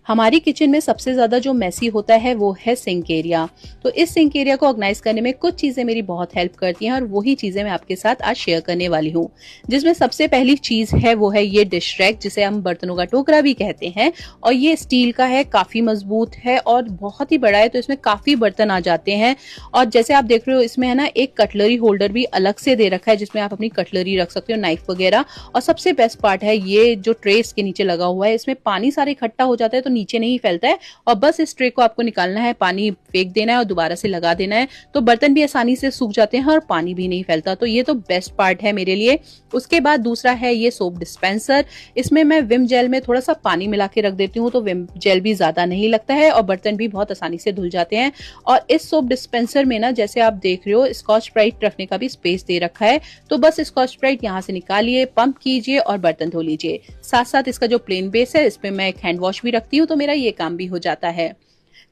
हमारी किचन में सबसे ज्यादा जो मेसी होता है वो है सिंक एरिया। तो इस सिंक एरिया को ऑर्गेनाइज करने में कुछ चीजें मेरी बहुत हेल्प करती हैं और वही चीजें मैं आपके साथ आज शेयर करने वाली हूँ। जिसमें सबसे पहली चीज है वो है ये डिश रैक, जिसे हम बर्तनों का टोकरा भी कहते हैं। और ये स्टील का है, काफी मजबूत है और बहुत ही बड़ा है, तो इसमें काफी बर्तन आ जाते हैं। और जैसे आप देख रहे हो इसमें है ना एक कटलरी होल्डर भी अलग से दे रखा है, जिसमें आप अपनी कटलरी रख सकते हो, नाइफ वगैरह। और सबसे बेस्ट पार्ट है ये जो ट्रे इसके नीचे लगा हुआ है, इसमें पानी सारा इकट्ठा हो जाता है तो नीचे नहीं फैलता है। और बस इस ट्रे को आपको निकालना है, पानी फेंक देना है और दोबारा से लगा देना है, तो बर्तन भी आसानी से सूख जाते हैं और पानी भी नहीं फैलता। तो ये तो बेस्ट पार्ट है मेरे लिए। उसके बाद दूसरा है ये सोप डिस्पेंसर। इसमें मैं विम जेल में थोड़ा सा पानी मिला के रख देती हूँ, तो विम जेल भी ज्यादा नहीं लगता है और बर्तन भी बहुत आसानी से धुल जाते हैं। और इस सोप डिस्पेंसर में ना, जैसे आप देख रहे हो, स्कॉच ब्राइट रखने का भी स्पेस दे रखा है। तो बस स्कॉच ब्राइट यहाँ से निकालिए, पंप कीजिए और बर्तन धो लीजिए। साथ साथ इसका जो प्लेन बेस है, इसमें मैं एक हैंड वॉश भी रखती हूँ, तो मेरा ये काम भी हो जाता है।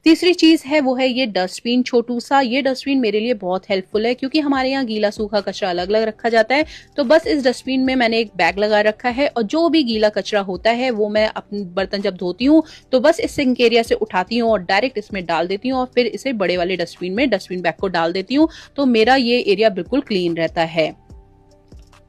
तीसरी चीज है वो है ये डस्टबिन, छोटू सा। ये डस्टबिन मेरे लिए बहुत हेल्पफुल है, क्योंकि हमारे यहाँ गीला सूखा कचरा अलग अलग रखा जाता है। तो बस इस डस्टबिन में मैंने एक बैग लगा रखा है और जो भी गीला कचरा होता है वो मैं अपने बर्तन जब धोती हूँ तो बस इस सिंक एरिया से उठाती हूँ और डायरेक्ट इसमें डाल देती हूँ और फिर इसे बड़े वाले डस्टबिन में, डस्टबिन बैग को डाल देती हूँ। तो मेरा ये एरिया बिल्कुल क्लीन रहता है।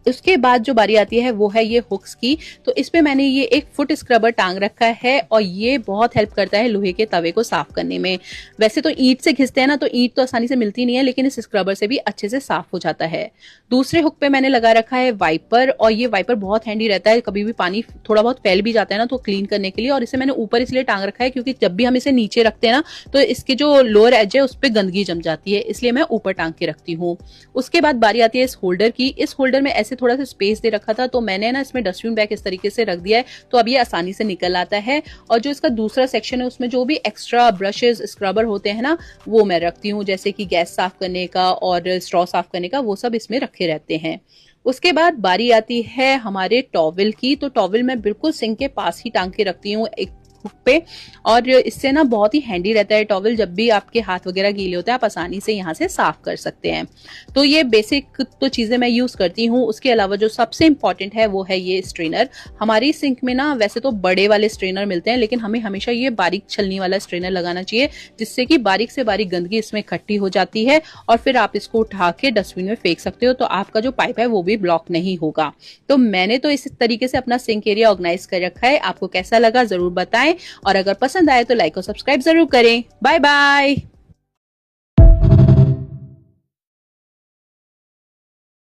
उसके बाद जो बारी आती है वो है ये हुक्स की। तो इस पे मैंने ये एक फुट स्क्रबर टांग रखा है और ये बहुत हेल्प करता है लोहे के तवे को साफ करने में। वैसे तो ईंट से घिसते हैं ना, तो ईंट तो आसानी से मिलती नहीं है, लेकिन इस स्क्रबर से भी अच्छे से साफ हो जाता है। दूसरे हुक पे मैंने लगा रखा है वाइपर, और ये वाइपर बहुत हैंडी रहता है। कभी भी पानी थोड़ा बहुत फैल भी जाता है ना, तो क्लीन करने के लिए। और इसे मैंने ऊपर इसलिए टांग रखा है क्योंकि जब भी हम इसे नीचे रखते हैं ना, तो इसके जो लोअर एज है उस पर गंदगी जम जाती है, इसलिए मैं ऊपर टांग के रखती हूँ। उसके बाद बारी आती है इस होल्डर की। इस होल्डर में ऐसे थोड़ा सा स्पेस दे रखा था, तो मैंने ना इसमें डस्टबिन बैग इस तरीके से रख दिया है, तो अब ये आसानी से निकल आता है। और जो इसका दूसरा सेक्शन है उसमें जो भी एक्स्ट्रा ब्रशेस, स्क्रबर होते हैं ना, वो मैं रखती हूँ, जैसे कि गैस साफ करने का और स्ट्रॉ साफ करने का, वो सब इसमें रखे रहते हैं। उसके बाद बारी आती है हमारे टॉवल की। तो टॉवल मैं बिल्कुल सिंक के पास ही टांग के रखती हूँ एक हुक पे, और इससे ना बहुत ही हैंडी रहता है टॉवल। जब भी आपके हाथ वगैरह गीले होते हैं, आप आसानी से यहाँ से साफ कर सकते हैं। तो ये बेसिक तो चीजें मैं यूज करती हूँ। उसके अलावा जो सबसे इंपॉर्टेंट है वो है ये स्ट्रेनर। हमारी सिंक में ना वैसे तो बड़े वाले स्ट्रेनर मिलते हैं, लेकिन हमें हमेशा ये बारीक छलनी वाला स्ट्रेनर लगाना चाहिए, जिससे कि बारीक से बारीक गंदगी इसमें इकट्ठी हो जाती है और फिर आप इसको उठा के डस्टबिन में फेंक सकते हो, तो आपका जो पाइप है वो भी ब्लॉक नहीं होगा। तो मैंने तो इस तरीके से अपना सिंक एरिया ऑर्गेनाइज कर रखा है। आपको कैसा लगा जरूर बताएं, और अगर पसंद आए तो लाइक और सब्सक्राइब जरूर करें। Bye bye.